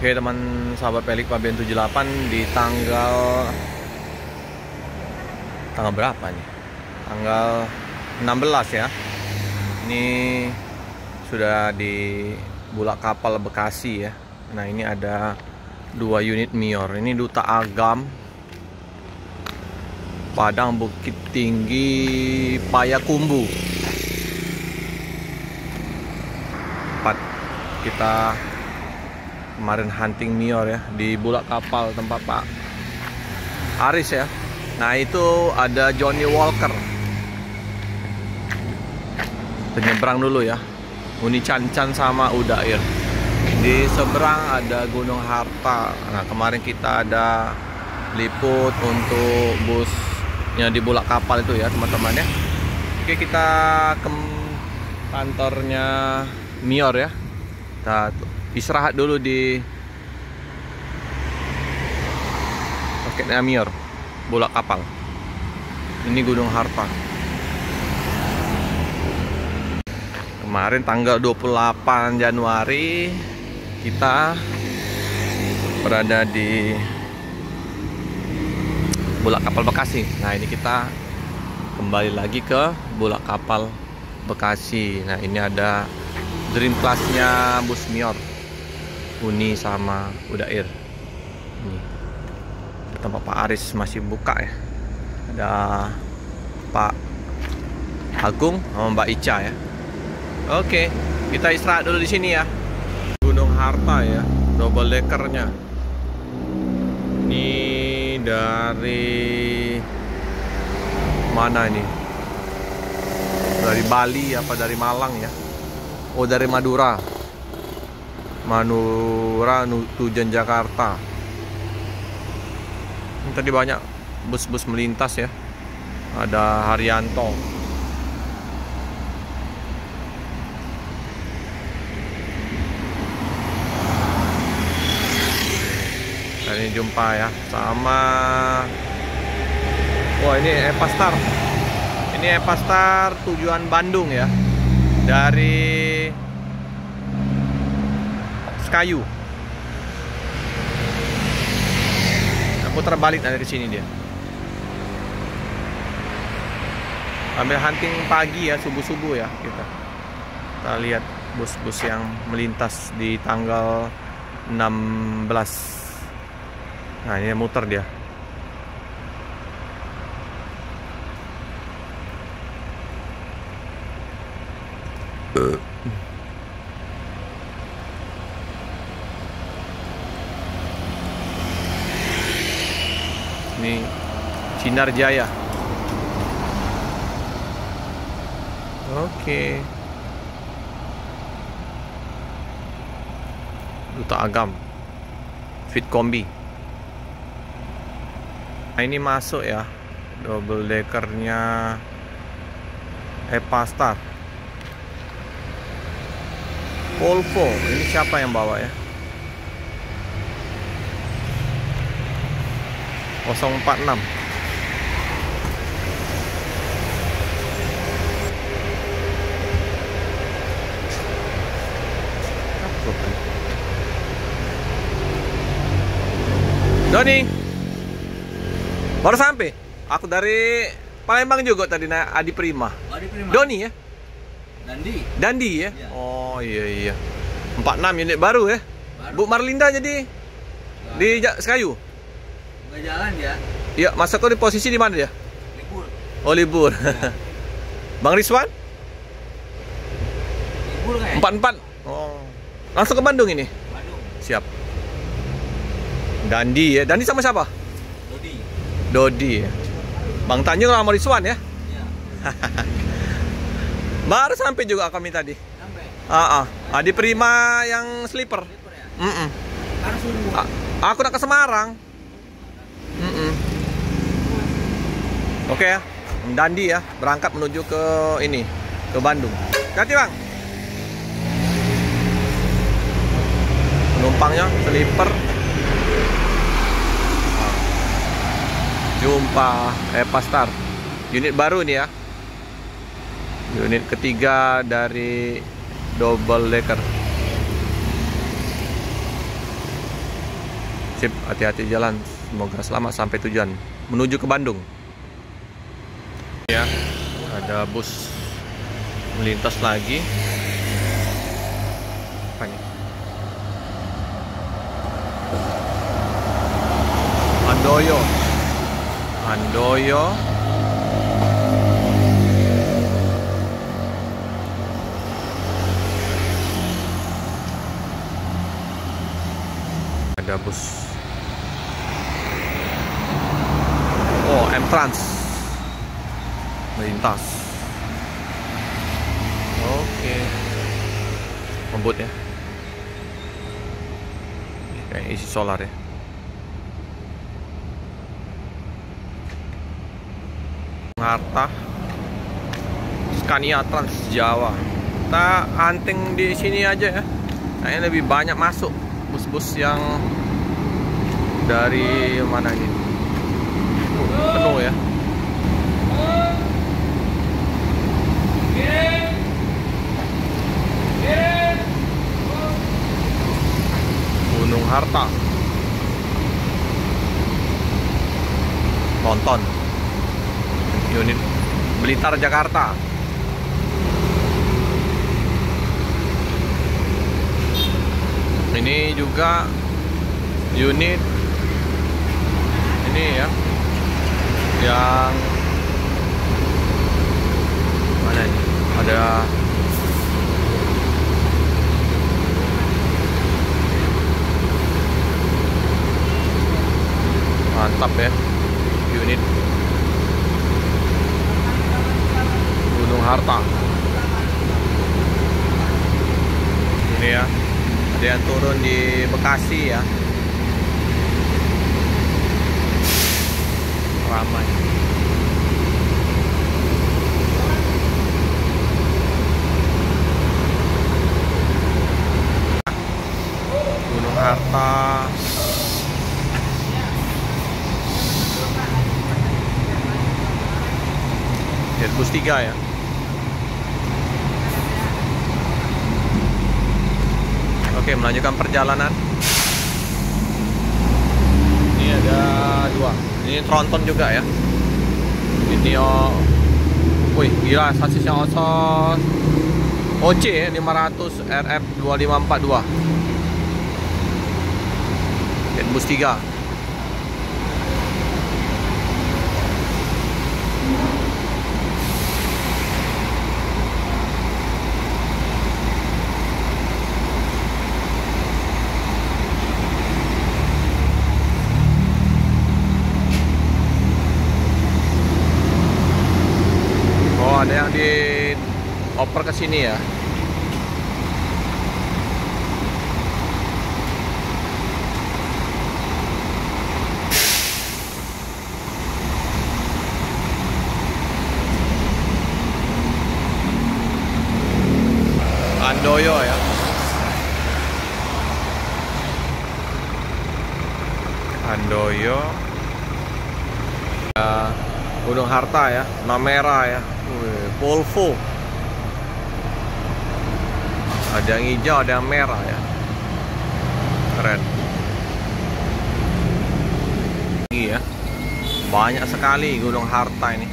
Oke teman sahabat Pelik Pabean 78 di tanggal berapa nih? Tanggal 16 ya. Ini sudah di Bulak Kapal Bekasi ya. Nah, ini ada 2 unit Mior. Ini Duta Agam, Padang Bukit Tinggi, Payakumbuh. Kita kemarin hunting Mior ya di Bulak Kapal tempat Pak Aris ya. Nah, itu ada Johnny Walker. Penyeberang dulu ya. Uni Cancan sama Udair. Di seberang ada Gunung Harta. Nah, kemarin kita ada liput untuk busnya di Bulak Kapal itu ya, teman-teman ya. Oke, kita ke kantornya Mior ya. Kita istirahat dulu di paketnya Mior Bulak Kapal. Ini Gunung Harta. Kemarin tanggal 28 Januari kita berada di Bulak Kapal Bekasi. Nah, ini kita kembali lagi ke Bulak Kapal Bekasi. Nah, ini ada Dream Class-nya bus Mior, Uni sama Udair. Ini tempat Pak Aris masih buka ya. Ada Pak Agung sama Mbak Ica ya. Oke, kita istirahat dulu di sini ya. Gunung Harta ya, double deckernya. Ini dari mana ini? Dari Bali apa dari Malang ya? Oh, dari Madura tujuan Jakarta. Ini tadi banyak bus-bus melintas ya. Ada Haryanto. Ini jumpa ya sama. Wah, ini Epastar. Ini Epastar tujuan Bandung ya. Dari Sekayu. Aku terbalik dari sini dia. Ambil hunting pagi ya, subuh-subuh ya kita. Kita lihat bus-bus yang melintas di tanggal 16. Nah, ini muter dia. Ini Sinar Jaya. Oke. Duta Agam, Fit Kombi. Nah, ini masuk ya, double deckernya Epastar. Volvo, ini siapa yang bawa ya? 046. Doni, baru sampai. Aku dari Palembang juga tadi, Adi Prima. Doni ya? Dandi ya? Ya. Oh iya. 46 unit baru ya? Baru. Bu Marlinda jadi di Sekayu? Nggak jalan dia. Iya, masa kau di posisi di mana dia? Libur. Oh, libur. Ya. Bang Rizwan? Libur kayak. 44. Oh. Langsung ke Bandung ini? Bandung. Siap. Dandi ya. Dandi sama siapa? Dodi ya. Bang Tanjung sama Rizwan ya? Iya. Baru sampai juga kami tadi. Sampai. Adi Prima yang sleeper. Ya? Aku nak ke Semarang. Oke ya. Dandi ya, berangkat menuju ke ini, ke Bandung. Hati Bang. Penumpangnya sleeper. Jumpa Epastar. Unit baru nih ya. Unit ketiga dari double decker. Sip, hati-hati jalan. Semoga selamat sampai tujuan. Menuju ke Bandung. Ya, ada bus melintas lagi. Apa ini? Handoyo. Handoyo. Ada bus. Oh, M-Trans melintas. Oke. Ngebut ya. Kayak isi solar ya. Harta Scania Trans Jawa. Kita hunting di sini aja ya. Kayaknya lebih banyak masuk bus-bus yang dari mana ini? Penuh ya. Gunung Harta. Tonton. Unit Blitar Jakarta. Ini juga unit ini ya, yang mana ini? Ada mantap ya, unit Gunung Harta. Ini ya, ada yang turun di Bekasi ya. Ramai. Gunung Harta. Bus 3 ya. Oke, melanjutkan perjalanan. Ini ada 2. Ini tronton juga ya. Ini wih, gila, sasisnya Osos OC 500 RF 2542. Bus 3. Ada yang di oper ke sini ya. Handoyo ya. Handoyo. Gunung Harta ya, warna merah ya. Volvo. Ada yang hijau, ada yang merah ya. Keren. Ini ya. Banyak sekali Gunung Harta ini.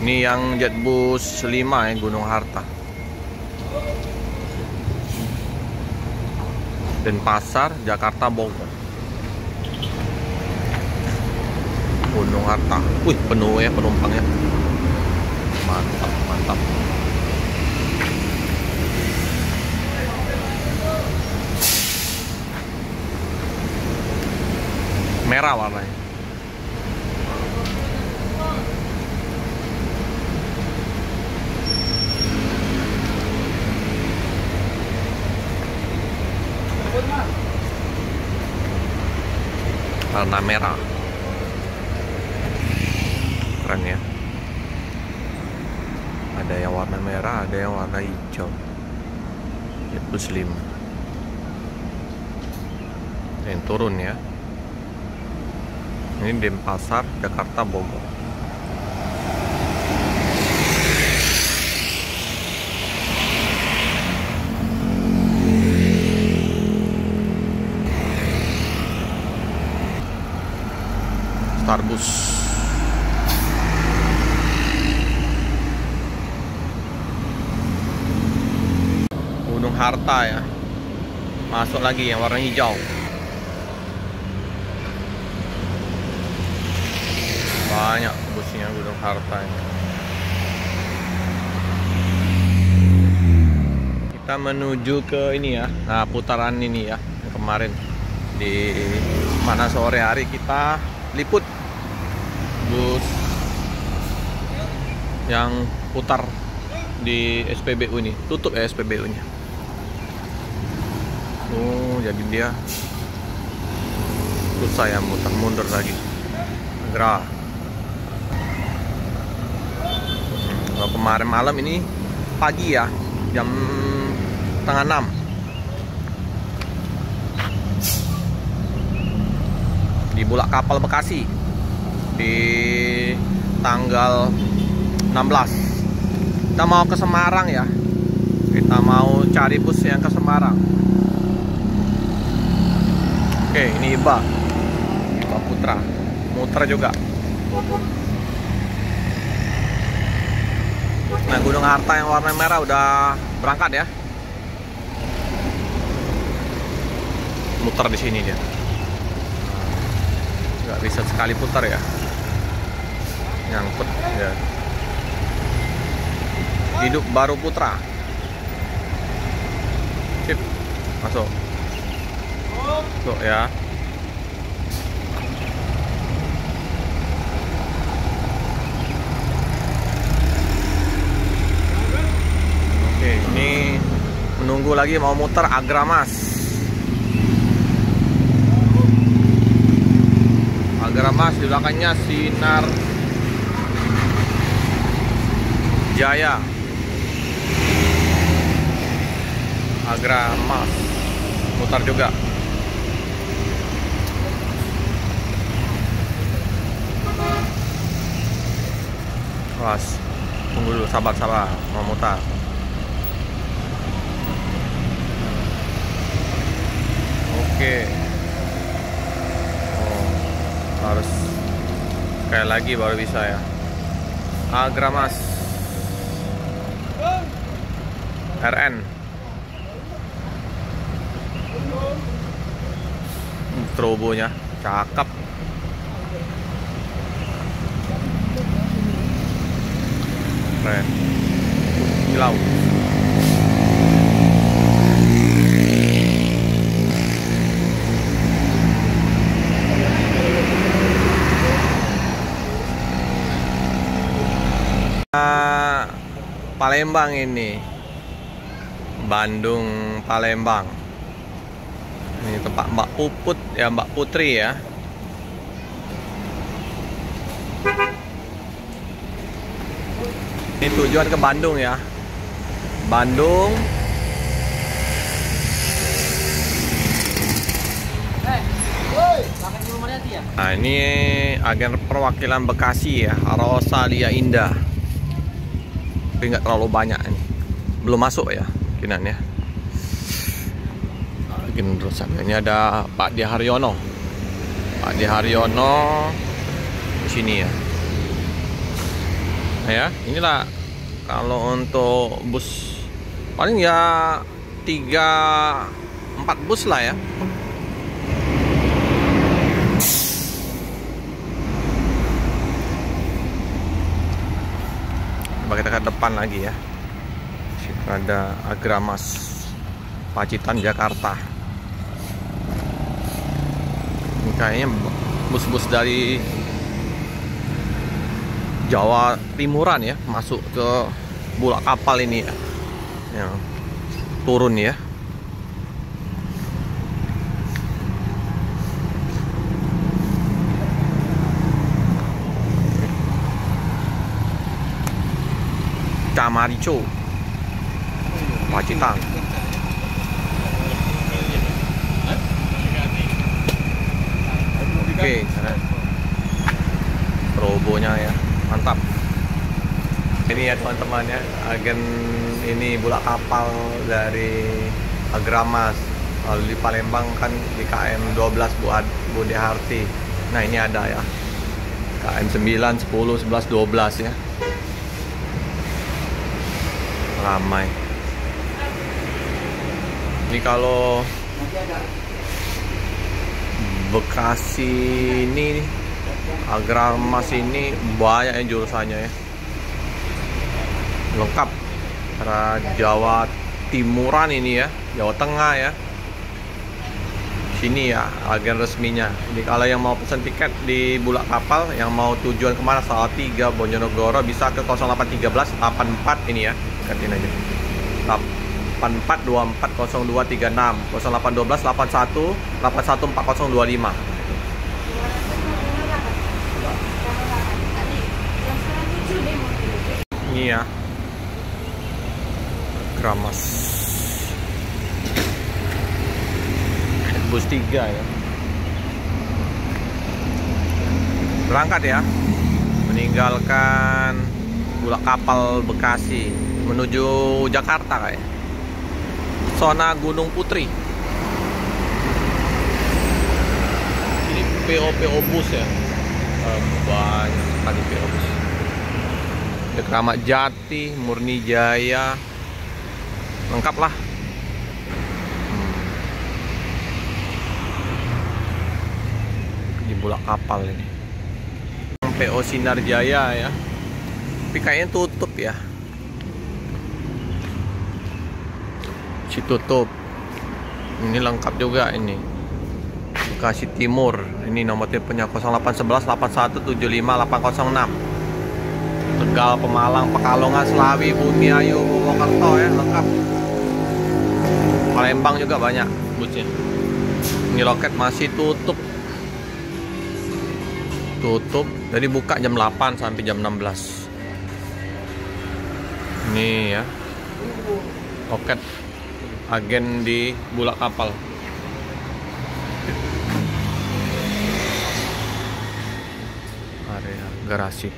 Ini yang Jetbus 5 ya, Gunung Harta. Denpasar, Jakarta, Bogor. Gunung Harta. Wih, penuh ya penumpangnya. Mantap, mantap. Merah warnanya. Warna merah. Keren ya. Ada yang warna merah, ada yang warna hijau. Jetbus 5. Yang turun ya. Ini Denpasar, Jakarta, Bogor. Starbus. Gunung Harta ya. Masuk lagi yang warna hijau. Banyak busnya Gunung Harta ini. Kita menuju ke ini ya. Nah, putaran ini ya, yang kemarin di mana sore hari kita liput bus yang putar di SPBU ini. Tutup ya SPBU nya. Oh, jadi dia susah ya muter mundur lagi. Gerah. Kalau kemarin malam ini pagi ya, jam setengah 6. Di Bulak Kapal Bekasi di tanggal 16. Kita mau ke Semarang ya. Kita mau cari bus yang ke Semarang. Oke, ini Iba Putra. Muter juga. Nah, Gunung Harta yang warna merah udah berangkat ya. Muter di sini dia. Nggak bisa sekali putar ya. Nyangkut ya. Hidup Baru Putra. Sip. Masuk. Masuk ya. Oke, ini menunggu lagi mau muter Agramas. Agramas di belakangnya Sinar Jaya. Agramas mutar juga. Awas, tunggu dulu, sabar mau mutar. Oke. Oh, harus sekali lagi baru bisa ya. Agramas RN. Strobonya cakep. Keren. Kilau. Palembang ini. Bandung Palembang. Ini tempat Mbak Puput ya, Mbak Putri ya. Ini tujuan ke Bandung ya. Bandung. Nah, ini agen perwakilan Bekasi ya, Rosalia Indah. Tapi nggak terlalu banyak ini. Belum masuk ya, mungkinan ya. Agen terusan. Ini ada Pak D Haryono. Pak D Haryono di sini ya. Nah ya, inilah kalau untuk bus paling ya 3-4 bus lah ya. Coba kita ke depan lagi ya. Ada Agramas Pacitan Jakarta. Ini kayaknya bus-bus dari Jawa Timuran ya, masuk ke Bulak Kapal ini ya, yang turun ya. Camarico Pacitan. Oke, robonya ya, mantap. Ini ya teman-teman ya, agen ini Bulak Kapal dari Agramas. Lalu di Palembang kan di KM 12 Budi Harti. Nah, ini ada ya KM 9, 10, 11, 12 ya. Ramai. Ini kalau Bekasi ini, Agrarmas ini banyak yang jurusannya ya. Lengkap. Karena Jawa Timuran ini ya, Jawa Tengah ya. Sini ya agen resminya. Jadi kalau yang mau pesan tiket di Bulak Kapal, yang mau tujuan kemana, Salatiga, Bojonegoro, bisa ke 0813 84 ini ya, gantiin aja 84 24 02 36 0812 81 81 4025. Ini ya Gramas bus 3 ya, berangkat ya, meninggalkan Bulak Kapal Bekasi menuju Jakarta kayak zona Gunung Putri. Ini PO bus ya, banyak sekali PO bus. Ada Kramat Jati, Murni Jaya, lengkap lah. Di Bulak Kapal ini PO Sinar Jaya ya, tapi kayaknya tutup ya, tutup. Ini lengkap juga ini Bekasi Timur. Ini nomor teleponnya 0811 81 75 806. Tegal, Pemalang, Pekalongan, Selawi, Bumiayu, Purwokerto ya, lengkap. Palembang juga banyak busnya. Ini loket masih tutup. Jadi buka jam 8 sampai jam 16. Ini ya loket agen di Bulak Kapal. Area garasi.